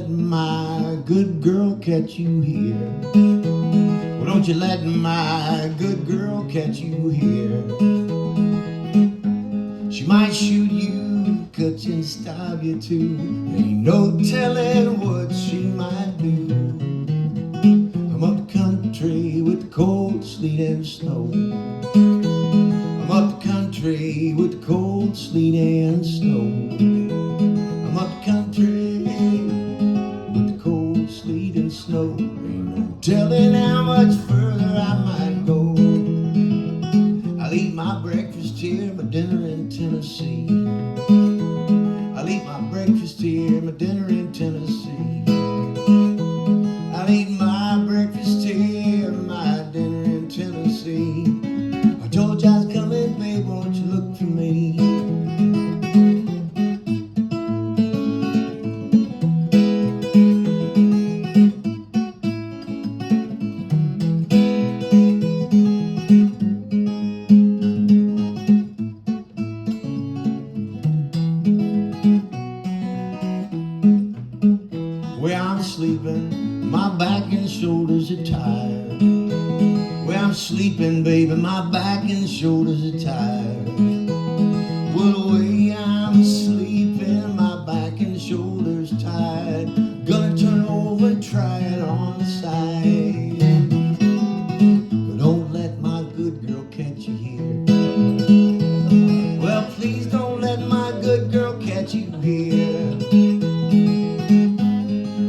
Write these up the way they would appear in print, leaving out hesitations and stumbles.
let my good girl catch you here. Well, don't you let my good girl catch you here. She might shoot you, cut you and stab you too. Ain't no telling what she might do. I'm up the country with cold sleet and snow. I'm up the country with cold sleet and snow. I'm up the country with the cold sleet and snow. Ain't no telling how much further I might go. I'll eat my breakfast here, my dinner in Tennessee. I'll eat my breakfast here, my dinner in Tennessee. I'll eat my breakfast here, my dinner in Tennessee. I told you I was coming, babe, won't you look for me? Where I'm sleeping, my back and shoulders are tired. Where I'm sleeping, baby, my back and shoulders are tired. Well, the way I'm sleeping, my back and shoulders tired. Gonna turn over and try it on the side. But don't let my good girl catch you here. Well, please don't let my good girl catch you here.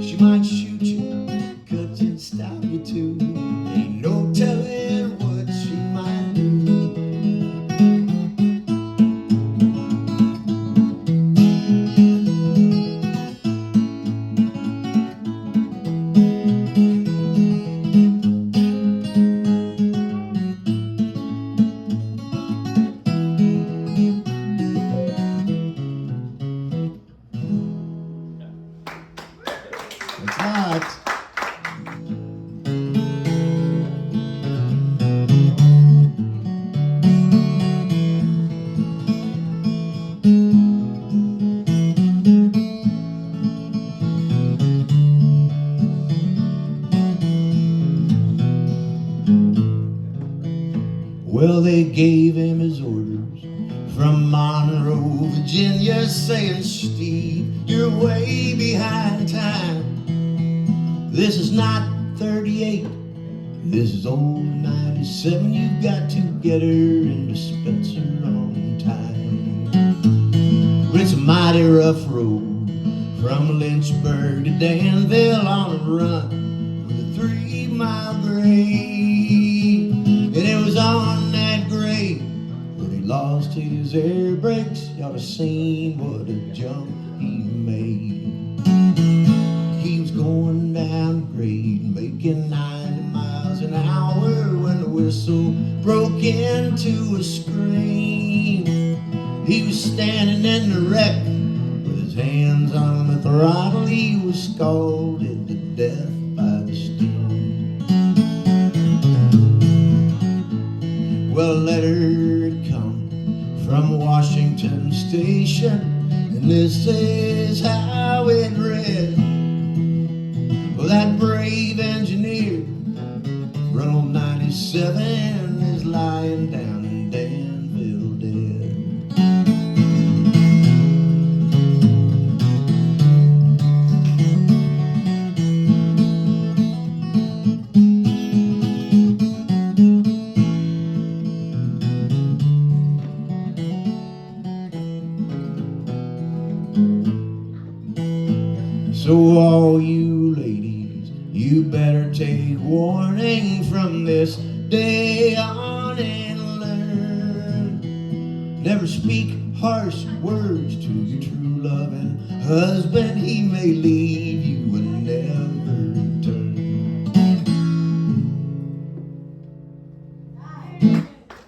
She might shoot you, cut you and stab you too. Ain't no telling what she might do. It's not. Well, they gave him his orders from Monroe, Virginia, saying, Steve, you're way behind time. This is not 38, this is old 97. You've got to get her into Spencer on time. But it's a mighty rough road from Lynchburg to Danville on a run with a 3-mile grade. And it was on that grade when he lost his air brakes. Y'all have seen what a jump he made. He was going down grade, making 90 miles an hour when the whistle broke into a scream. He was standing in the wreck with his hands on the throttle. He was scalded to death by the steam. Well, a letter had come from Washington Station, and this is how it read. Well, that brave engineer, Ronald 97, is lying down in Danville dead. So all you ladies, you better take warning from this day on and learn. Never speak harsh words to your true loving husband. He may leave you and never return.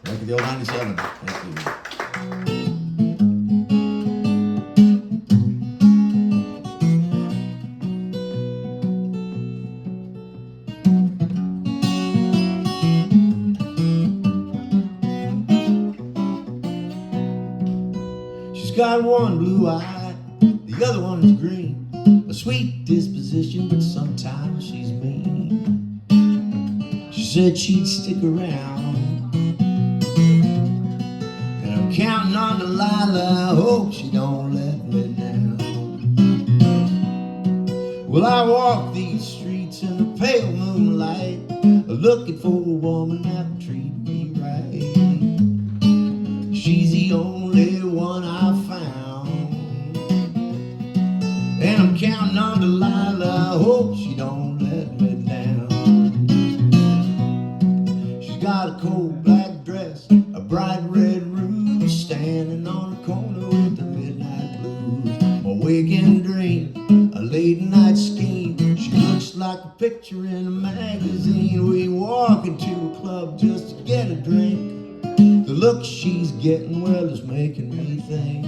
Back to the old 97. Thank you. Got one blue eye, the other one is green. a sweet disposition, but sometimes she's mean. She said she'd stick around, and I'm counting on Delilah. I hope she don't let me down. Well, I walk these streets in the pale moonlight, looking for a woman that will treat me right. She's the only one I found, and I'm counting on Delilah. I hope she don't let me down. She's got a cold black dress, a bright red rouge, standing on the corner with the midnight blues. My waking dream, a late night scheme. She looks like a picture in a magazine. We walk into a club just to get a drink. The look she's getting, well, is making me think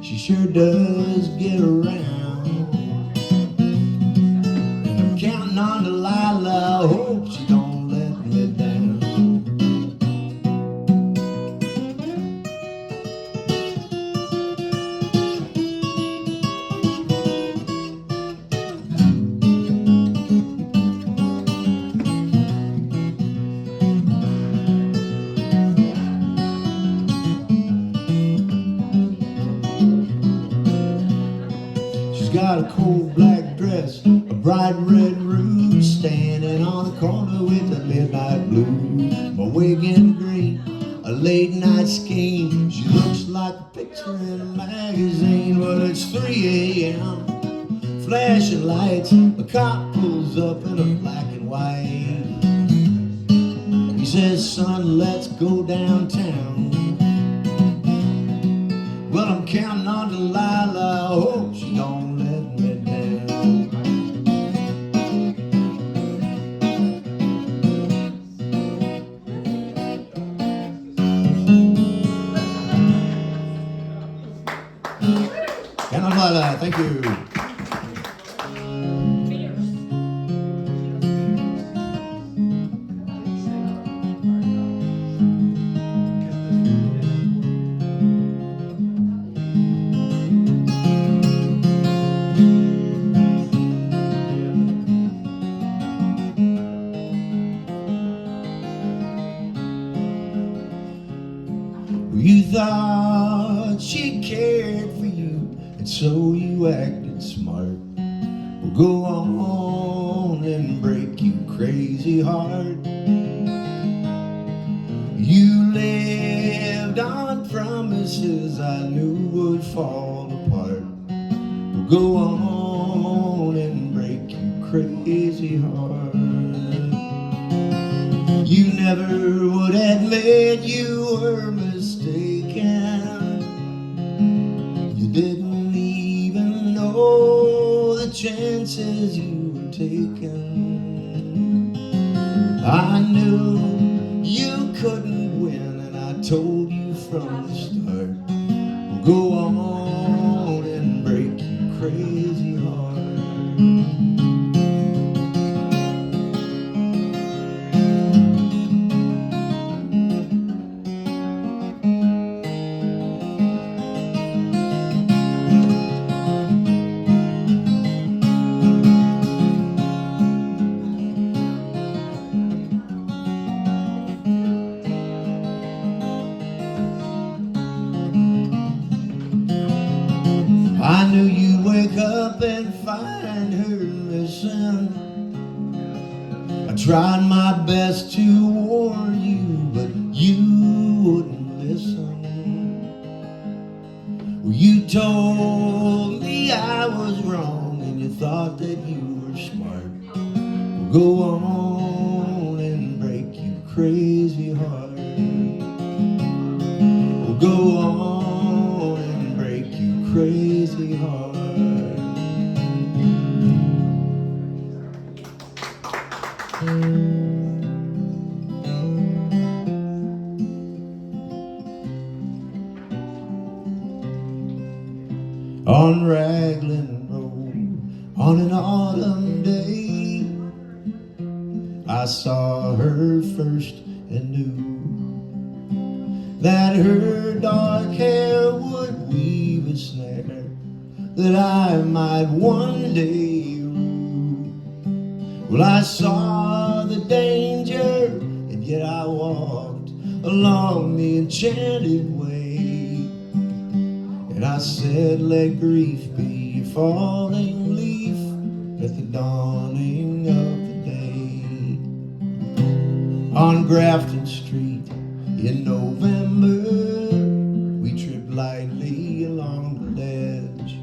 she sure does get around. And I'm counting on Delilah. I hope she don't let me down. Got a cold black dress, a bright red rouge, standing on the corner with the midnight blues. My wig in green, a late night scheme. She looks like a picture in a magazine. Well, it's 3 a.m., flashing lights. A cop pulls up in a black and white. He says, son, let's go downtown. Well, I'm counting on Delilah. I hope she don't let me down. Count on Delilah. Thank you. You thought she cared for you, and so you acted smart. Well, go on and break you crazy heart. You lived on promises I knew would fall apart. Well, go on and break you crazy heart. You never would admit you were mistaken. You didn't even know the chances you were taking. I knew you couldn't win, and I told you from the start. Well, go on and break you crazy heart. I knew you'd wake up and find her missing. I tried my best to warn you, but you wouldn't listen. Well, you told me I was wrong, and you thought that you were smart. Well, go on and break you crazy heart. Well, go on and break you crazy heart. On Raglan Road, on an autumn day, I saw her first and knew that her dark hair would weave a snare that I might one day rule. Well, I saw the danger, and yet I walked along the enchanted way. And I said, let grief be a falling leaf at the dawning of the day. On Grafton Street in November, we tripped lightly along the ledge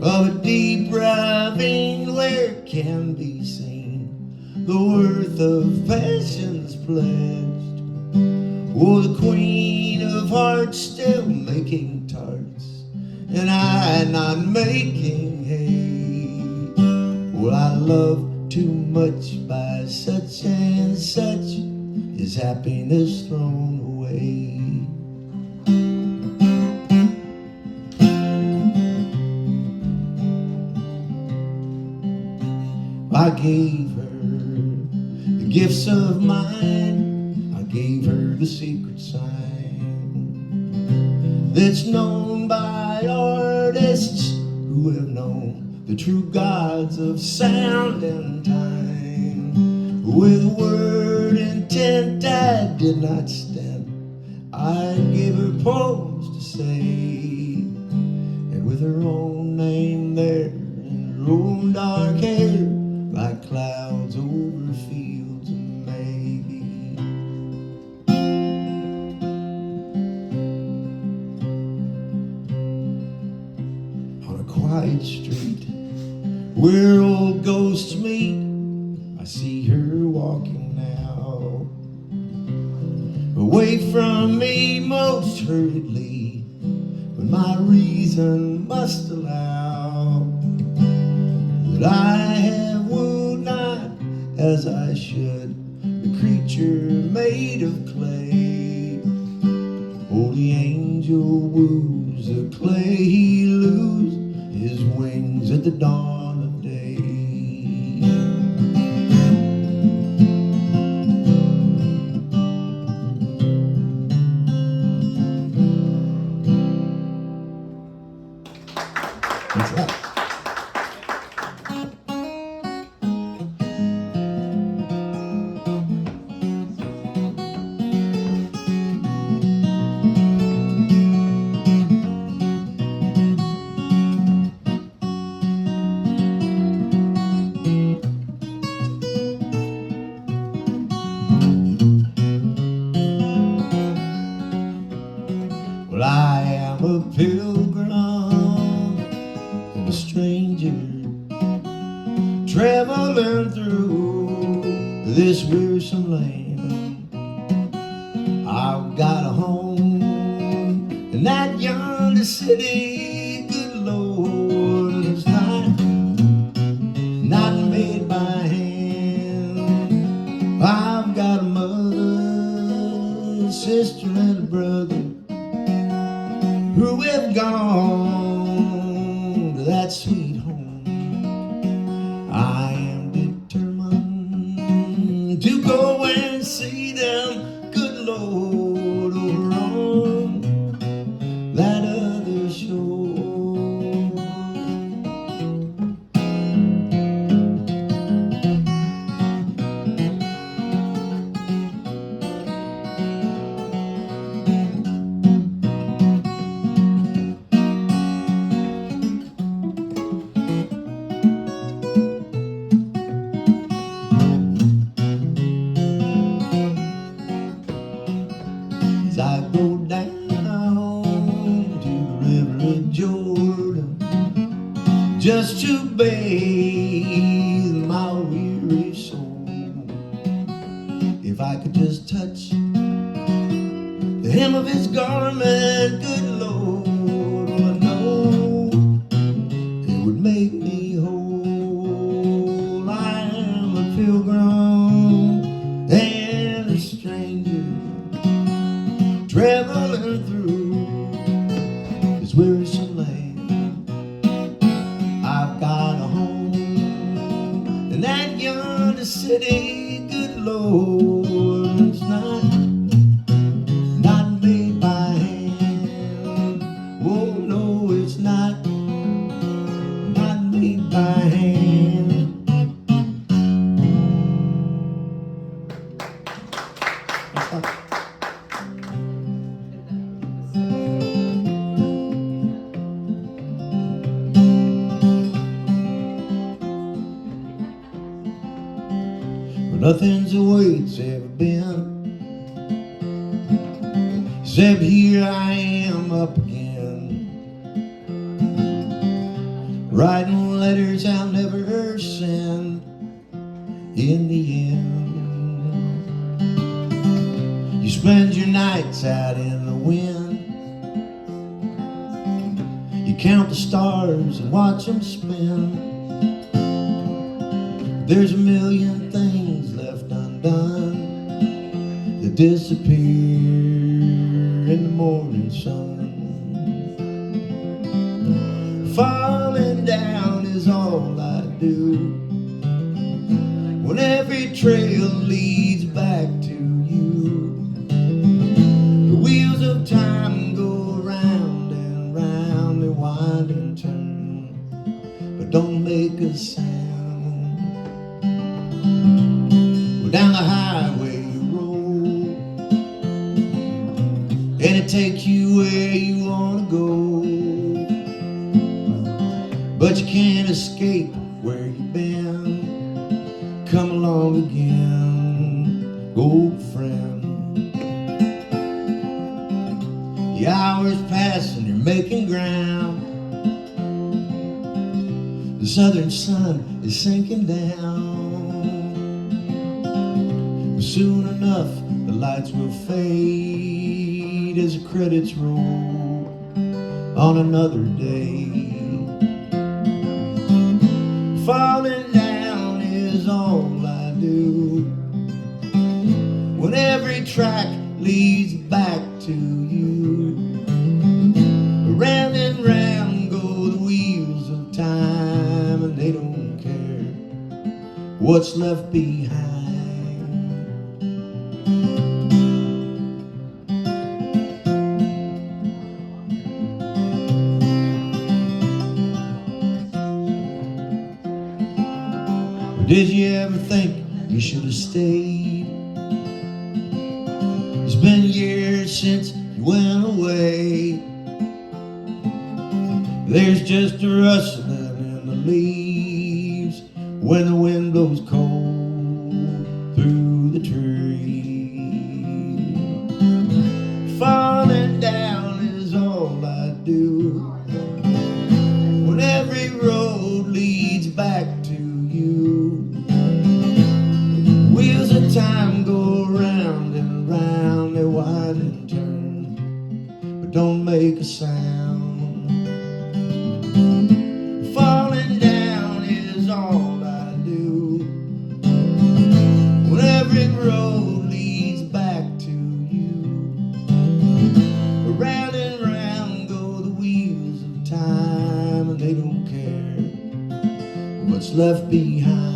of a deep ravine where can be seen the worth of passions pledged. Oh, the Queen of Hearts still making tarts, and I not making hay. Well, I love too much by such and such is happiness thrown away. I gave her the gifts of mine, I gave her the secret sign that's known by artists who have known the true gods of sound and time. With word intent I did not stint, I gave her poems to say, and with her own name there and her own dark hair, like clouds over fields of May. On a quiet street where old ghosts meet, I see her walking now, away from me most hurriedly, but my reason must allow that I have wooed not as I should the creature made of clay. Oh, the angel woos the clay, he lose his wings at the dawn of day. What's that? Well, I am a pilgrim and a stranger, traveling through this wearisome land. I've got a home in that yonder city, good Lord, it's not made by hand. I've got a mother, a sister, and a brother who have gone to that sweet home. I am determined to go and see them, good Lord, over on that other shore. I go down to the river of Jordan just to bathe my weary soul. If I could just touch the hem of his garment, good Lord, well, I know it would make me whole. I am a pilgrim and a stranger, traveling through this wearisome land. I've got a home in that yonder city, good Lord, it's not made by hand. Oh no, it's not nothing's the way it's ever been. Except here I am up again, writing letters I'll never send. In the end, you spend your nights out in the wind. You count the stars and watch them spin. There's a million things left undone that disappear in the morning sun. Falling down is all I do when every trail leads back to you. The wheels of time go round and round, they wind and turn, but don't make a sound. Well, down the highway you roll, and it takes you where you want to go, but you can't escape where you've been. Come along again, old friend. The hours pass and you're making ground. The southern sun is sinking down. But soon enough the lights will fade as the credits roll on another day. Falling down is all I do when every track leads back to you. Round and round go the wheels of time, and they don't care what's left behind. Did you ever think you should have stayed? It's been years since you went away. There's just a rustling in the leaves when the wind blows cold through the trees. Falling down is all I do when every road leads back to you. Wheels of time go round and round, they wind and turn, but don't make a sound. Falling down is all I do when every road leads back to you. Round and round go the wheels of time, and they don't care what's left behind.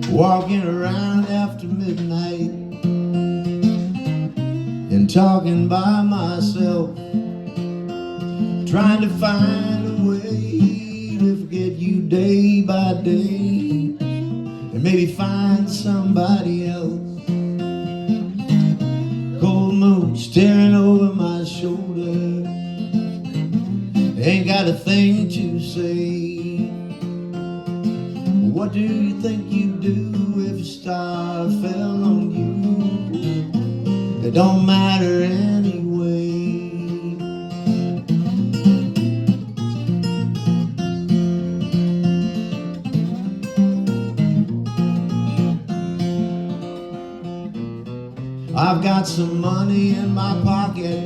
Walking around after midnight and talking by myself, trying to find a way to forget you day by day and maybe find somebody else. Cold moon staring over my shoulder, ain't got a thing to say. What do you think you'd do if a star fell on you? It don't matter anyway. I've got some money in my pocket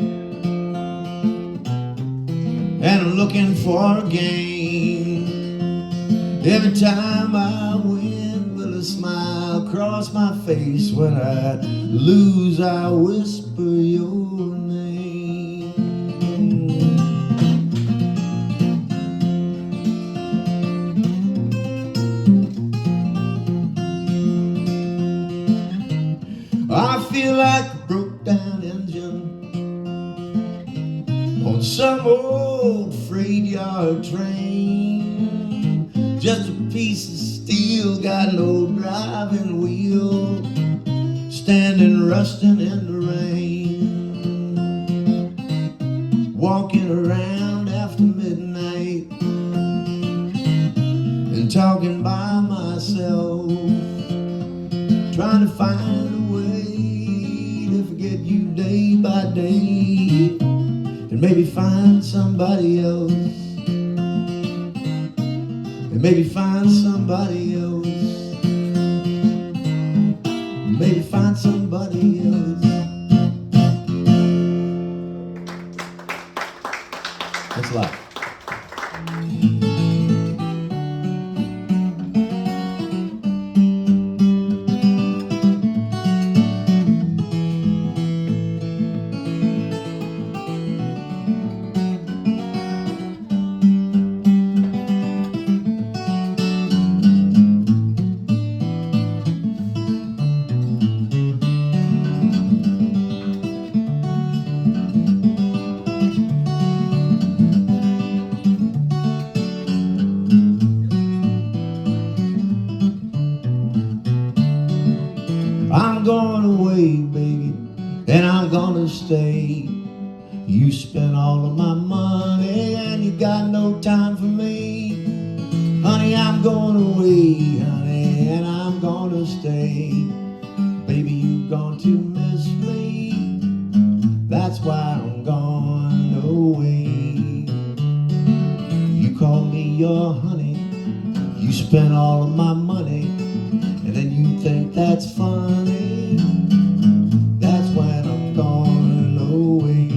and I'm looking for a game. Every time I win, will a smile cross my face? When I lose, I whisper your name. I feel like a broke down engine on some old freight yard train. Just a piece of steel, got no driving wheel, standing rusting in the rain. Walking around after midnight and talking by myself, trying to find a way to forget you day by day, and maybe find somebody else, and maybe find somebody else, maybe find somebody else. Thanks a lot. I'm going away, baby, and I'm gonna stay. You spent all of my money and you got no time for me. Honey, I'm going away, honey, and I'm gonna stay. Baby, you're going to miss me. That's why I'm going away. You call me your honey, you spent all of my money, and then you think that's funny. That's when I'm going away.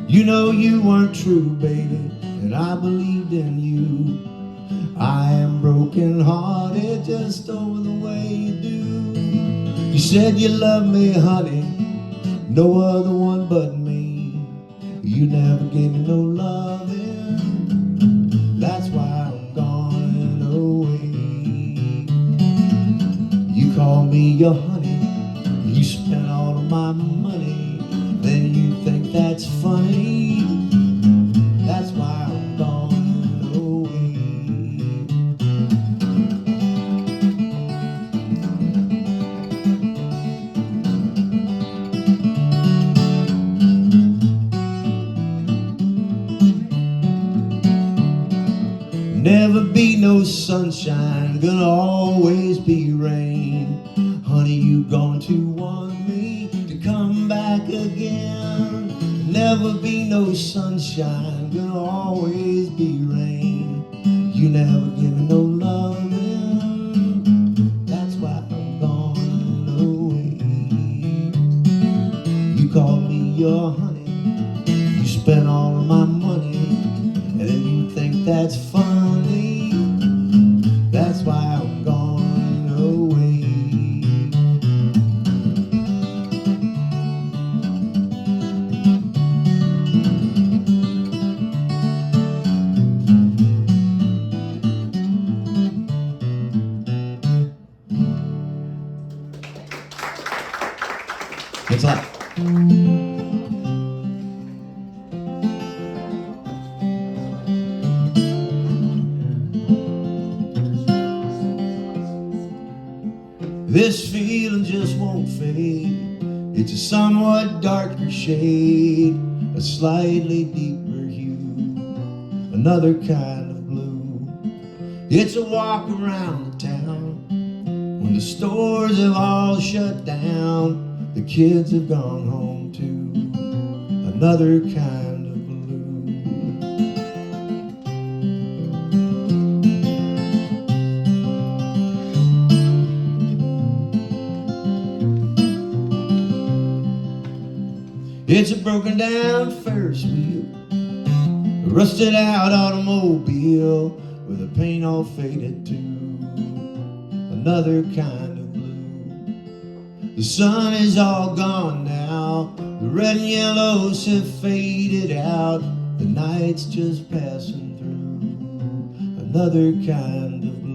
You know you weren't true, baby, and I believed in you. I am broken hearted just over the way you do. You said you loved me, honey, no other one but me. You never gave me no loving. That's why I'm going away. You call me your honey, you spent all of my money, then you think that's funny. That's why I'm going away. Never be no sunshine, gonna always be rain. Honey, you going to want me to come back again. Never be no sunshine, gonna always be rain. You never give me no loving. That's why I'm going away. You call me your honey, you spent all of my money, and then you think that's funny. That's why I'm going away. Thanks a lot. This feeling just won't fade. It's a somewhat darker shade, a slightly deeper hue, another kind of blue. It's a walk around the town when the stores have all shut down. The kids have gone home too, another kind of blue. It's a broken down Ferris wheel, a rusted out automobile with the paint all faded to another kind of blue. The sun is all gone now, the red and yellows have faded out, the night's just passing through another kind of blue.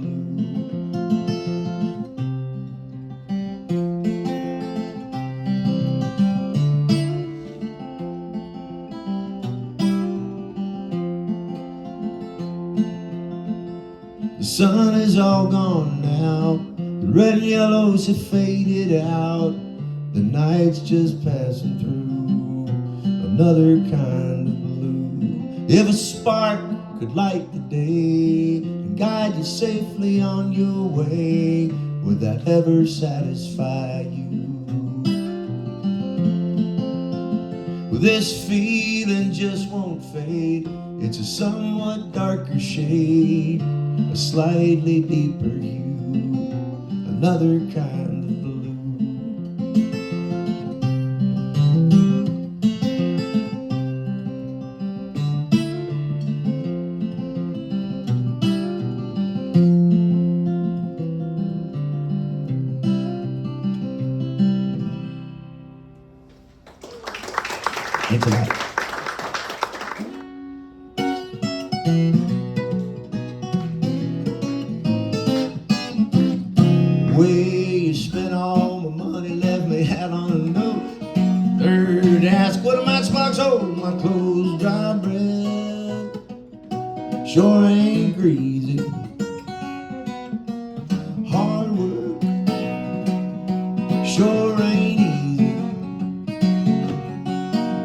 The sun is all gone now, the red and yellows have faded out, the night's just passing through another kind of blue. If a spark could light the day and guide you safely on your way, would that ever satisfy you? Well, this feeling just won't fade, it's a somewhat darker shade, a slightly deeper hue, another kind of blue. Thanks a lot. Way you spent all my money, left me out on a note. Third ask, what am I sparks hold? My clothes dry bread sure ain't greasy. Hard work sure ain't easy.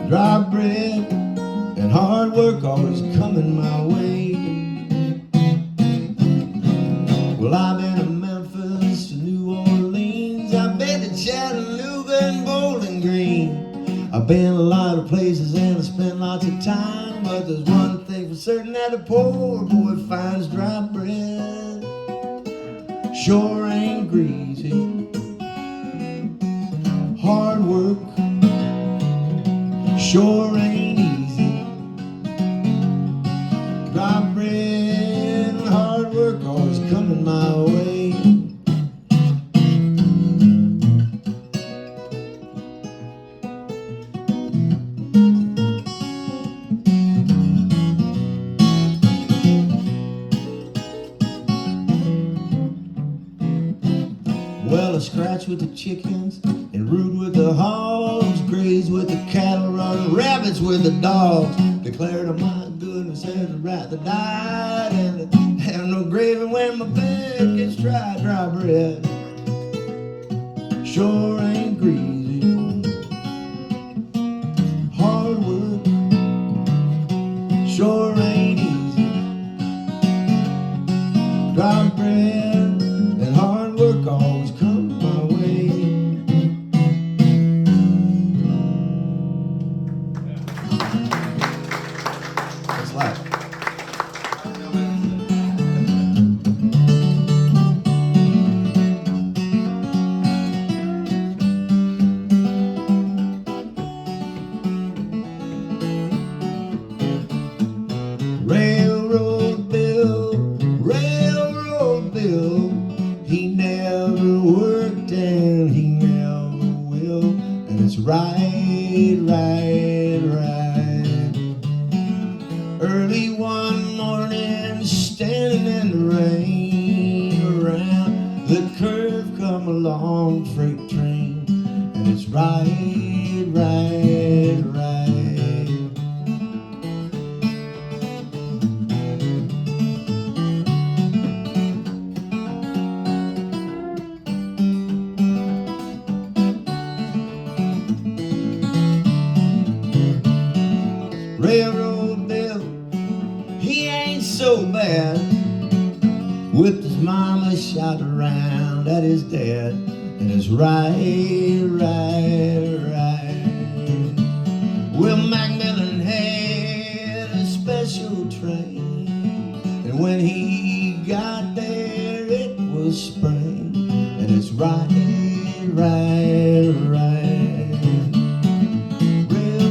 Dry bread and hard work always coming my way. Well, I've been to Memphis, to New Orleans, I've been to Chattanooga and Bowling Green. I've been a lot of places and I spent lots of time, but there's one thing for certain, that a poor boy finds dry bread sure ain't greasy. Hard work sure ain't easy. Dry bread and hard work always coming my way. Well, I scratch with the chickens and root with the hogs, graze with the cattle, run rabbits with the dogs. Declared, oh my goodness, there's a rat that died, and I have no gravy when my bed gets dry. Dry bread sure ain't greasy. Hard work sure ain't easy. Dry bread and hard work always come my way. That's life. Railroad Bill, he never worked and he never will, and it's right, right, right. Early one morning, standing in the rain, around the curve come a long freight train, and it's right, right, right. Railroad Bill, he ain't so bad. Whipped his mama, shot around at his dad, and it's right, right, right. Well, Macmillan had a special train, and when he got there, it was spring, and it's right, right, right. Railroad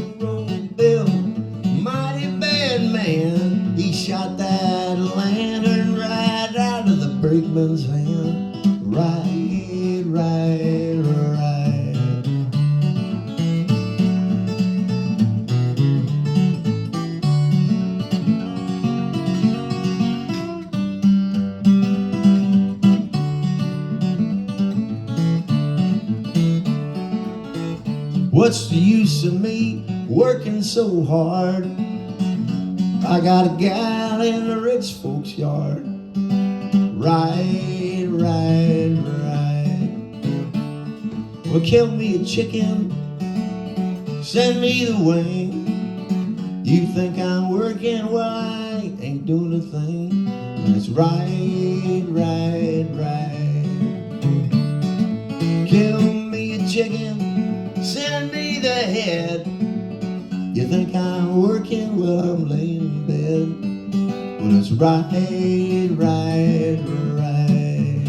What's the use of me working so hard? I got a gal in the rich folks' yard. Right, right, right. Well, kill me a chicken, send me the wing. You think I'm working? Well, I ain't doing a thing. That's right, right, right. Kill me a chicken, send me the head. You think I'm working? Well, I'm laying in bed. Well, it's right, right, right.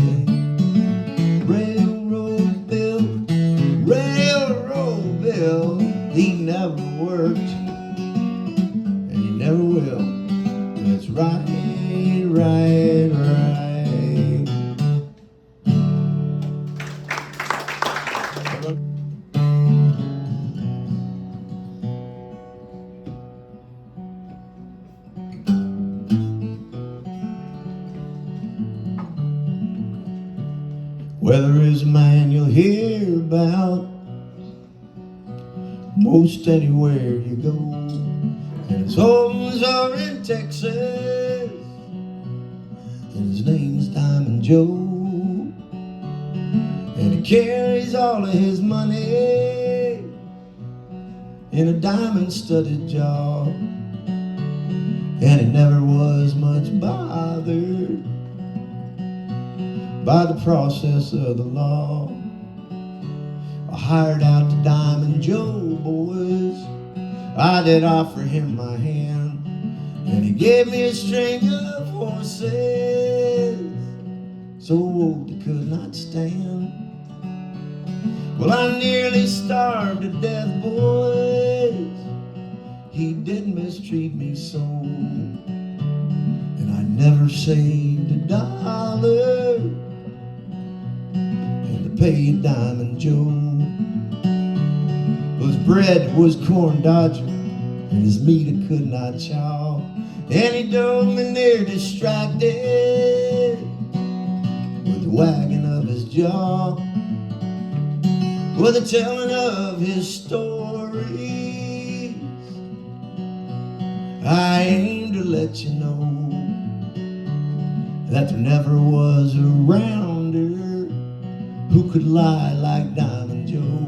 Railroad Bill, Railroad Bill, he never worked, and he never will. And it's right, right, right. Weather is a man you'll hear about most anywhere you go. And his homes are in Texas, and his name's Diamond Joe. And he carries all of his money in a diamond-studded jar. And he never was much bothered by the process of the law. I hired out to Diamond Joe boys. I did offer him my hand, and he gave me a string of horses so old they could not stand. Well, I nearly starved to death, boys. He did mistreat me so, and I never saved a dollar to pay Diamond Joe. His bread was corn dodger, and his meat I could not chaw. And he drove me near distracted with the wagging of his jaw, with the telling of his stories. I aim to let you know that there never was a rounder who could lie like Diamond Joe.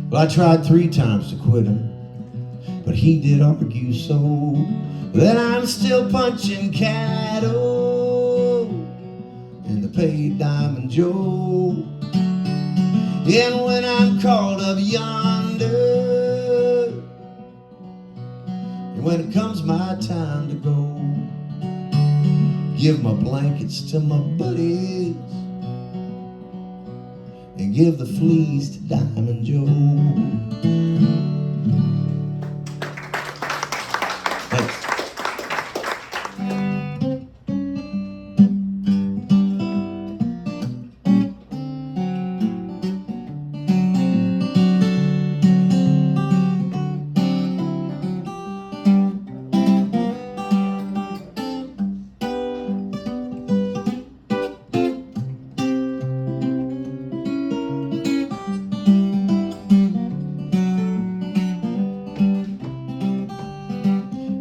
Well, I tried 3 times to quit him, but he did argue so that I'm still punching cattle in the paid Diamond Joe. And when I'm called up yonder, and when it comes my time to go, give my blankets to my buddies and give the fleas to Diamond Joe. Thanks.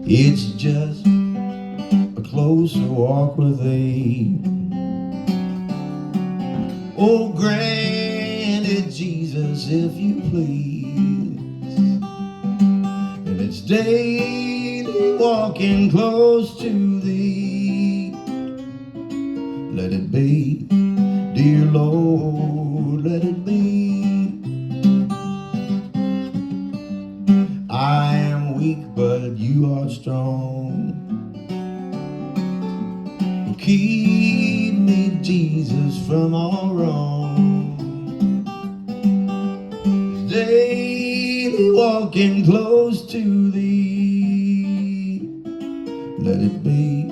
It's just a closer walk with thee. Oh, granted, Jesus, if you please. And it's daily walking close to thee. Let it be, dear Lord, let it be. I am weak, but you are strong. Keep me, Jesus, from all wrong. Daily walking close to thee. Let it be,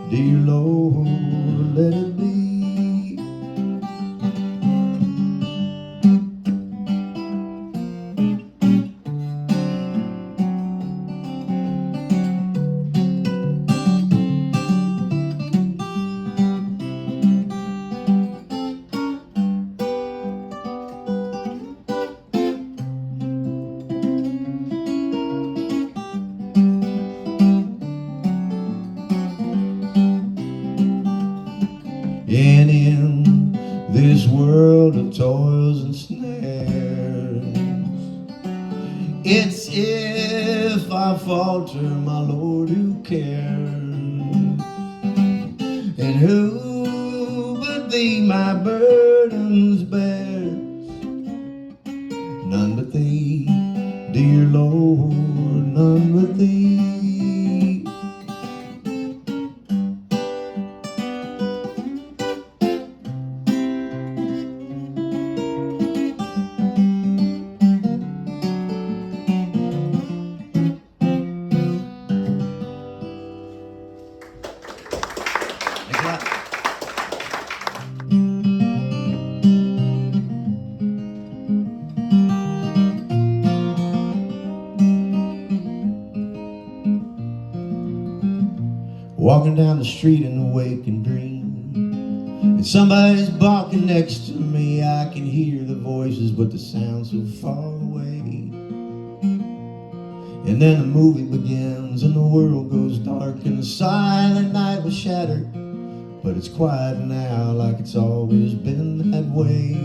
dear Lord, let it be. And in this world of toils and snares, it's if I falter, my Lord, who cares? And who but thee my burdens bears? None but thee, dear Lord, none but thee. Walking down the street in a waking dream, and somebody's barking next to me. I can hear the voices, but the sound's so far away. And then the movie begins, and the world goes dark, and the silent night was shattered. But it's quiet now, like it's always been that way.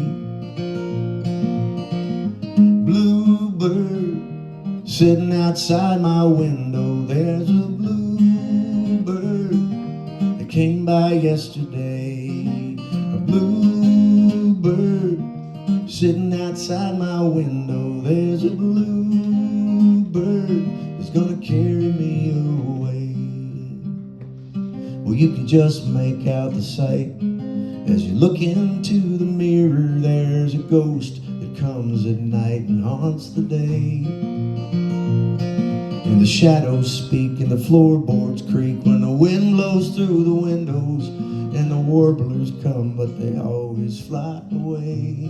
Bluebird sitting outside my window. There's a came by yesterday, a bluebird sitting outside my window. There's a bluebird that's gonna carry me away. Well, you can just make out the sight as you look into the mirror. There's a ghost that comes at night and haunts the day. And the shadows speak and the floorboards creak when the wind blows through the windows. And the warblers come, but they always fly away.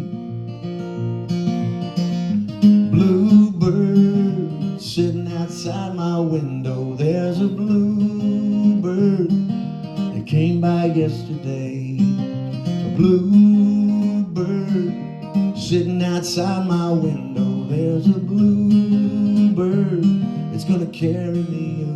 Bluebird sitting outside my window. There's a bluebird that came by yesterday. A bluebird sitting outside my window. There's a bluebird, it's gonna carry me away.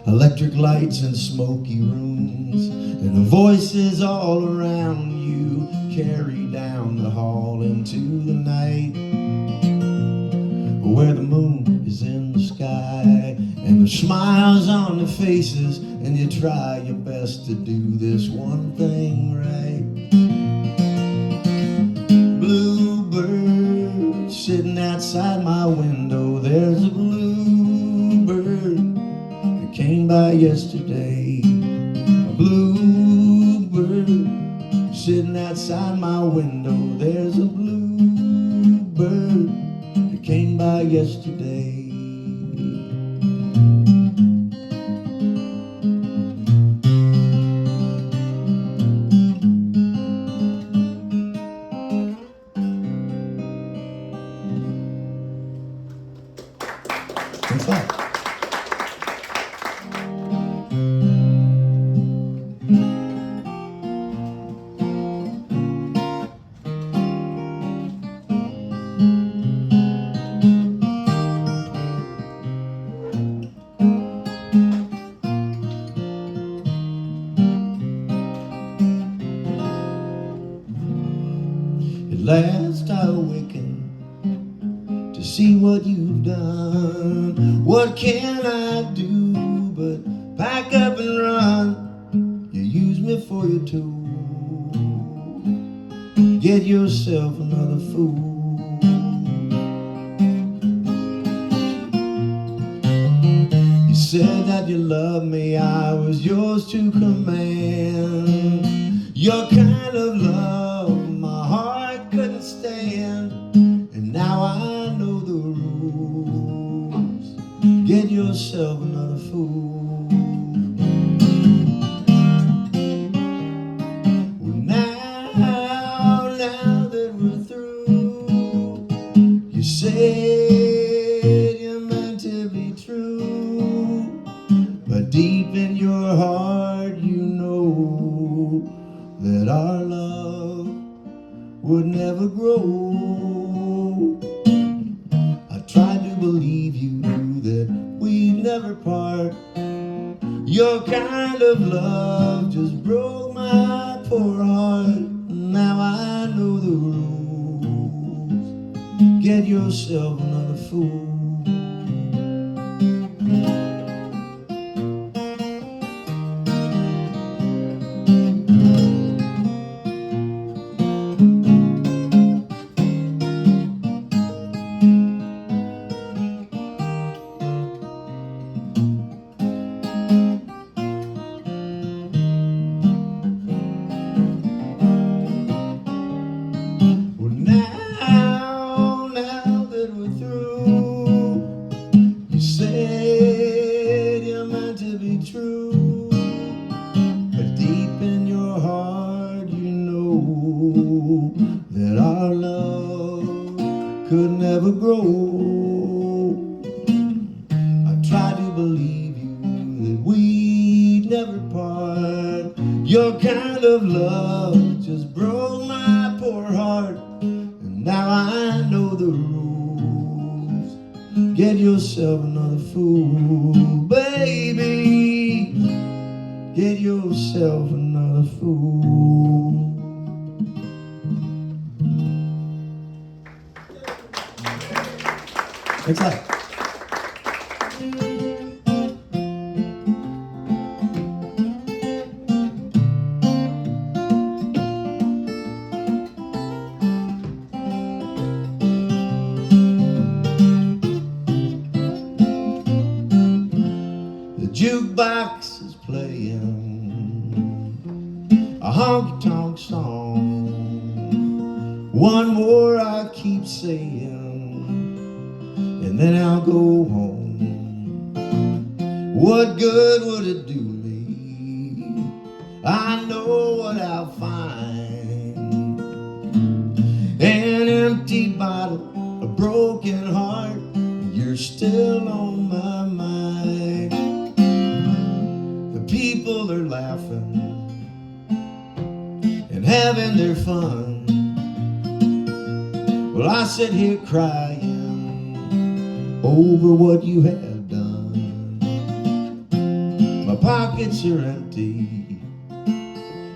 Electric lights and smoky rooms, and the voices all around you carry down the hall into the night, where the moon is in the sky, and the smiles on the faces, and you try your best to do this one thing right. Bluebird sitting outside my window. There's a bluebird that came by yesterday. A bluebird sitting outside my window. There's a bluebird that came by yesterday. What's that? At last I awaken to see what you've done. What can I do but pack up and run? You use me for your tool. Get yourself another fool. You said that you loved me, I was yours to command. Your kind of love my heart couldn't stand, and now I know the rules. Get yourself another fool. Well, now that we're through, you said you meant to be true, but deep in your heart you know that that our love would never grow. I tried to believe you that we'd never part. Your kind of love just broke my poor heart. Now I know the rules. Get yourself another fool. Your kind of love just broke my poor heart, and now I know the rules. Get yourself another fool, baby. Get yourself another fool. Thanks a lot. Jukebox is playing a honky-tonk song. One more I keep saying, and then I'll go home. What good would it do me? I know what I'll find. An empty bottle, a broken heart, you're still on my mind. People are laughing and having their fun. Well, I sit here crying over what you have done. My pockets are empty,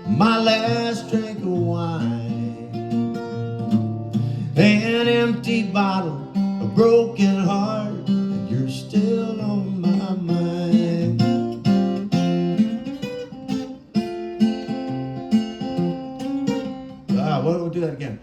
my last drink of wine. An empty bottle, a broken heart, and you're still on my mind. Why don't we do that again?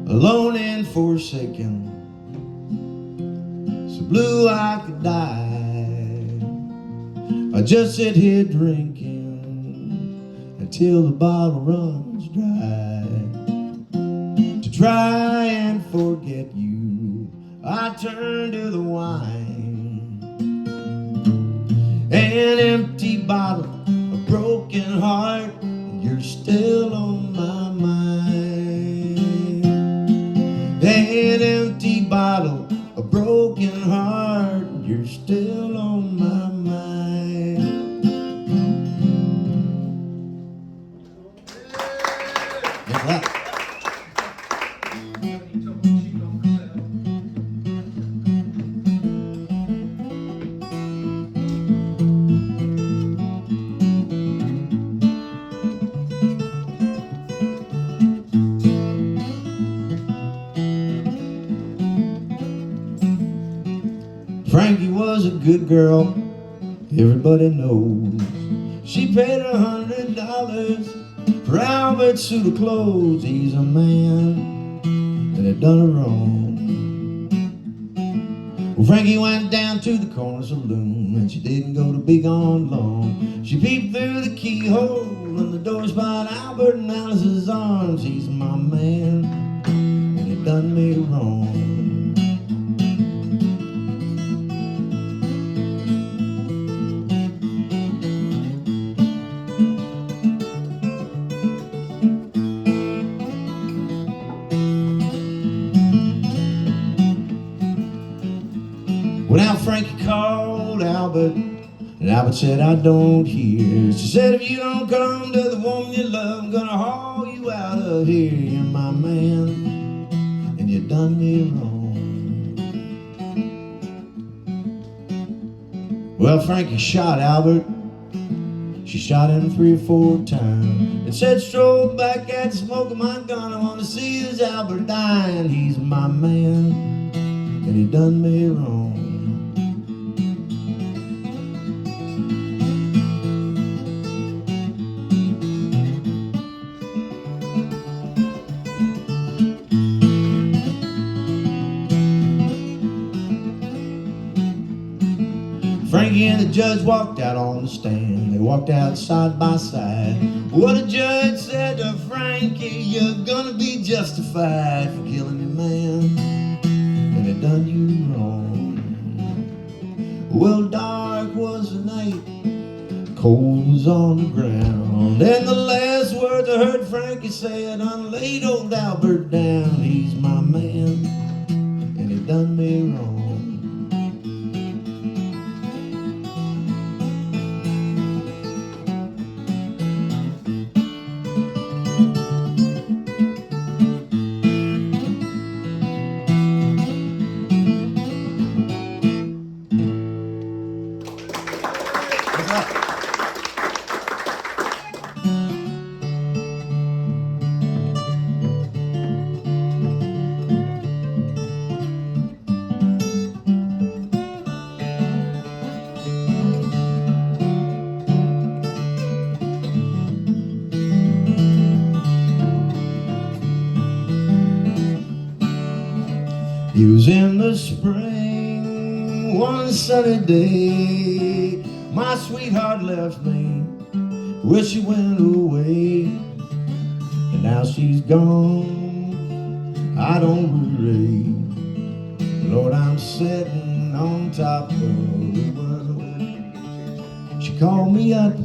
Alone and forsaken, so blue I could die. I just sit here drinking until the bottle runs dry. To try and forget you, I turn to the wine. An empty bottle, a broken heart, and you're still on my mind. An empty bottle, a broken heart, you're still on my mind. Thanks a lot. Frankie was a good girl, everybody knows. She paid $100 for Albert's suit of clothes. He's a man that had done her wrong. Well, Frankie went down to the corner saloon, and she didn't go to be gone long. She peeped through the keyhole, and the door spied Albert in Alice's arms. He's my man, and he done me wrong. Well, now Frankie called Albert, and Albert said, I don't hear. She said, if you don't come to the woman you love, I'm gonna haul you out of here. You're my man, and you done me wrong. Well, Frankie shot Albert. She shot him 3 or 4 times and said, stroll back at the smoke of my gun. I want to see this Albert dying. He's my man, and he done me wrong. Frankie and the judge walked out on the stand. They walked out side by side. Well, the judge said to Frankie, you're gonna be justified for killing your man, and they done you wrong. Well, dark was the night, cold was on the ground, and the last words I heard Frankie say, I done laid old Albert down. He's my man, and he done me wrong. It was in the spring, one sunny day, my sweetheart left me, well, she went away, and now she's gone, I don't worry, Lord, I'm sitting on top of the world. She called me up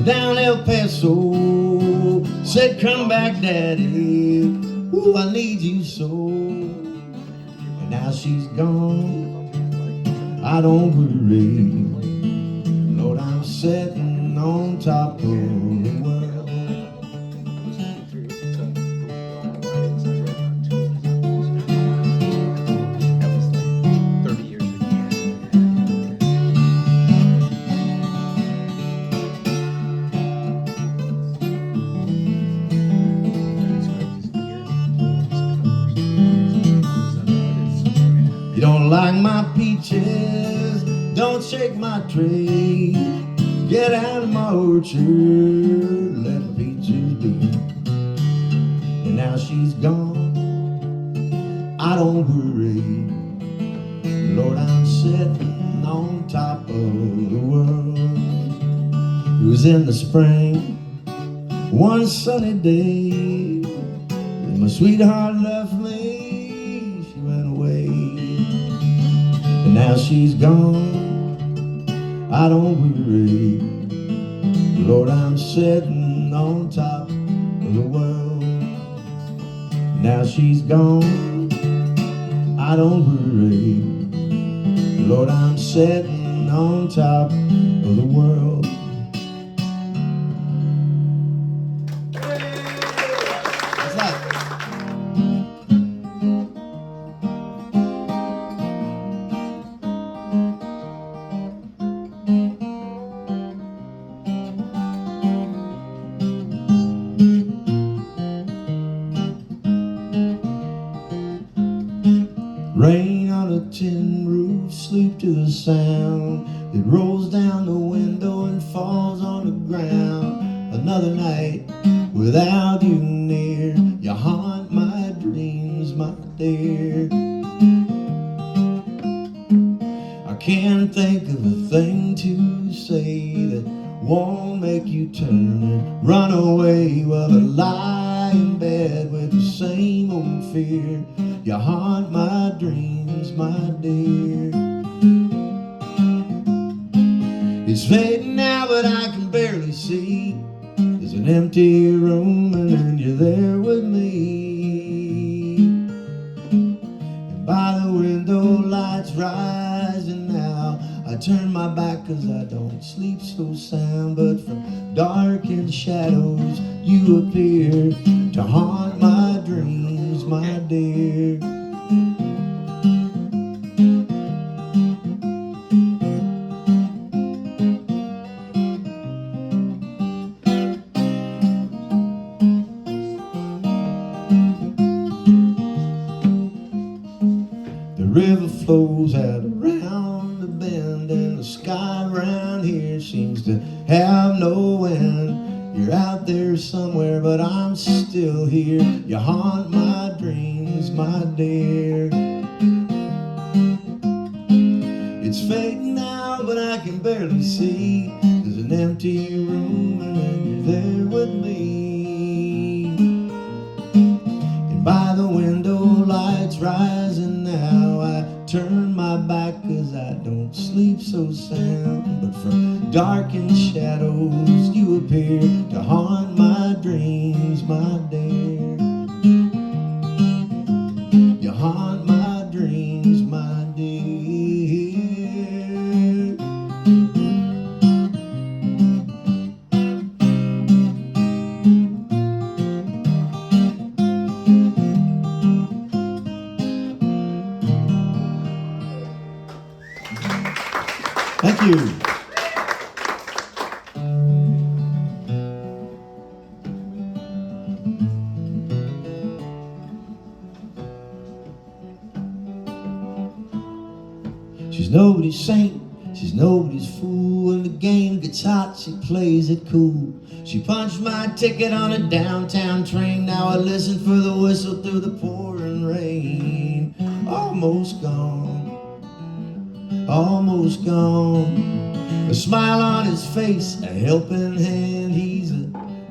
down El Paso, said, come back, Daddy, ooh, I need you so. Now she's gone, I don't worry, Lord, I'm sitting on top of the world. That was like 30 years ago. You don't like my peaches, don't shake my tree. Get out of my orchard, let the peaches be. And now she's gone, I don't worry, Lord, I'm sitting on top of the world. It was in the spring, one sunny day, and my sweetheart left me, she went away. And now she's gone, I don't worry, Lord, I'm sitting on top of the world. Now she's gone, I don't worry, Lord, I'm sitting on top of the world. What's that? Rain on a tin roof, sleep to the sound. It rolls down the window and falls on the ground. Another night without you near, you haunt my dreams, my dear. make you turn and run away. Well, I lie in bed with the same old fear. You haunt my dreams, my dear. It's fading now, but I can barely see. There's an empty room and then you're there with me. And by the window, lights rising now. I turn my back 'cause I don't sleep so sound. But from darkened shadows you appear to haunt my dreams, my dear. The river flows out around the bend, and the sky around here seems to have no end. You're out there somewhere, but I'm still here. You haunt my dreams, my dear. It's fading now, but I can barely see. There's an empty room, and then you're there with me. And by the window, lights rising now. I turn my back 'cause I don't sleep so sound. But from darkened shadows you appear to haunt my dreams, my dear. You haunt my dreams, my dear. Thank you. She's nobody's saint, she's nobody's fool. When the game gets hot, she plays it cool. She punched my ticket on a downtown train. Now I listen for the whistle through the pouring rain. Almost gone, almost gone. A smile on his face, a helping hand. He's a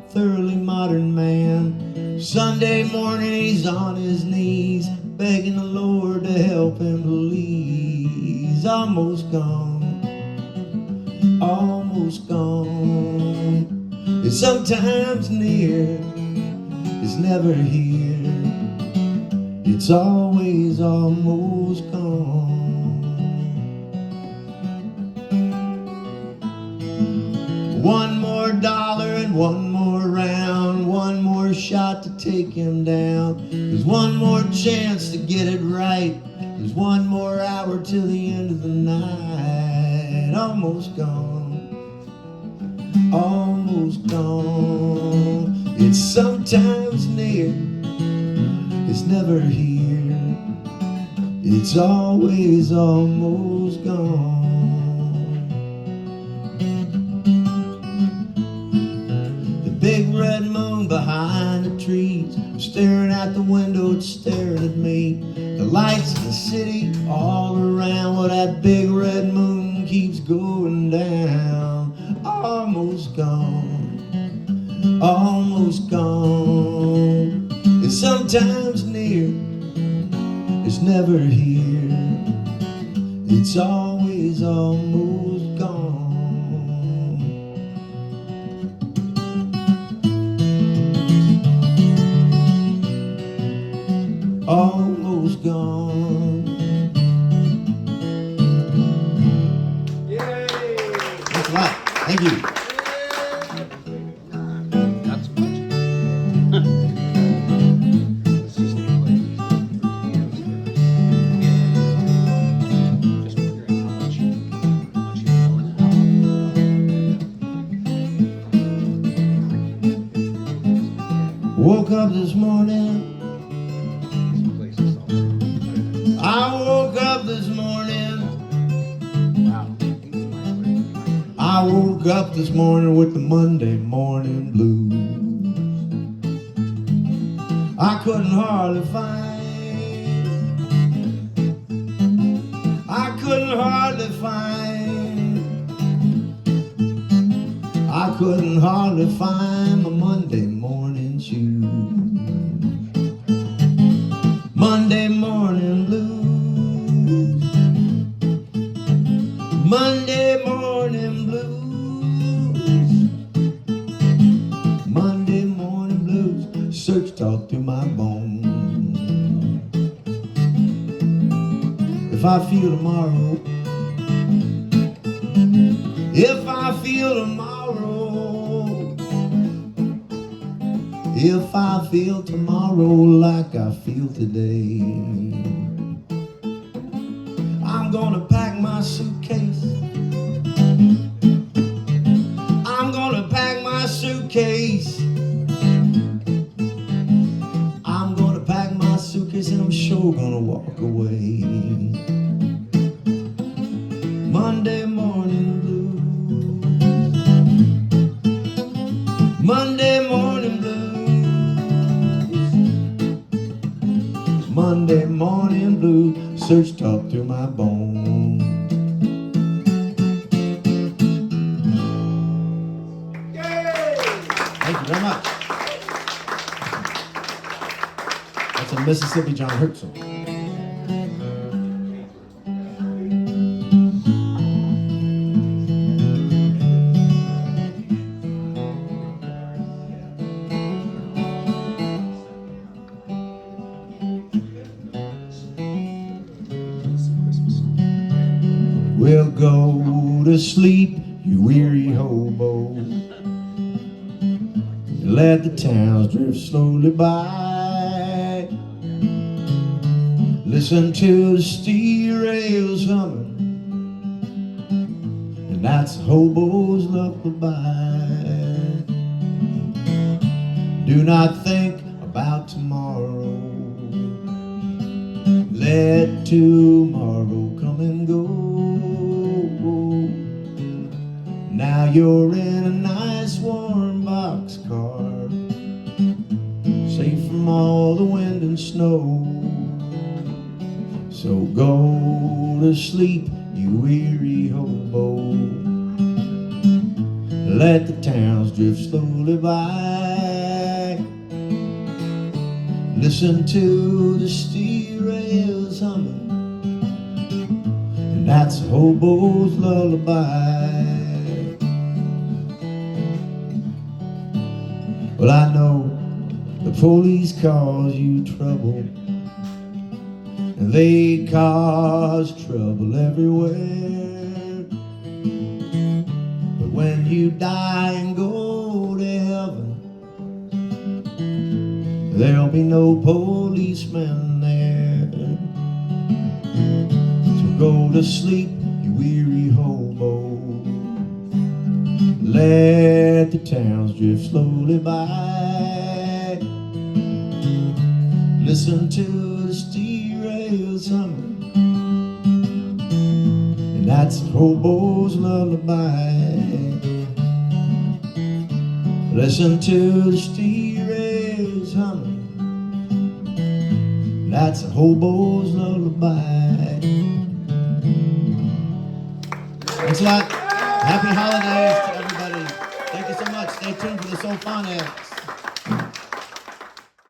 thoroughly modern man. Sunday morning he's on his knees, begging the Lord to help him believe. He's almost gone, almost gone. It's sometimes near, it's never here. It's always almost gone. One more dollar and one more round, one more shot to take him down. There's one more chance to get it right. There's one more hour till the end of the night. Almost gone, almost gone. It's sometimes near, it's never here. It's always almost gone. Big red moon behind the trees, I'm staring out the window, it's staring at me. The lights of the city all around, well, that big red moon keeps going down. Almost gone, almost gone. It's sometimes near, it's never here. It's always almost gone. Almost gone. Yay! Thanks a lot. Thank you. Not so much. Let's just play hands first. Just wondering how much you're going out. Woke up this morning. I woke up this morning. Wow. I woke up this morning with the Monday morning blues. I couldn't hardly find. I couldn't hardly find. I couldn't hardly find my Monday morning shoes. Monday morning blues. Monday morning blues. Monday morning blues. Searched all through my bones. If I feel tomorrow, if I feel tomorrow, if I feel tomorrow like I feel today, I'm gonna pack my suitcase. I'm gonna pack my suitcase. I'm gonna pack my suitcase and I'm sure gonna walk away. Monday morning blues. Monday morning blues. Monday morning blues. Searched all through my bones. Thank you very much. That's a Mississippi John Hurt song. Well, go to sleep, you weary hobo. Let the towns drift slowly by. Listen to the steel rails humming, and that's hobo's lullaby. Do not think about tomorrow. Let tomorrow come and go. Now you're in a nice warm boxcar, safe from all the wind and snow. So go to sleep, you weary hobo. Let the towns drift slowly by. Listen to the steel rails humming, and that's hobo's lullaby. Well, I know the police cause you trouble, and they cause trouble everywhere. But when you die and go to heaven, there'll be no policemen there. So go to sleep, you weary hobo. Let the towns drift slowly by. Listen to the steel rails humming, and that's hobo's lullaby. Listen to the steel rails humming, and that's hobo's lullaby. Thanks a lot. Happy holidays to everybody. Thank you so much. Stay tuned for the Soul Phonics.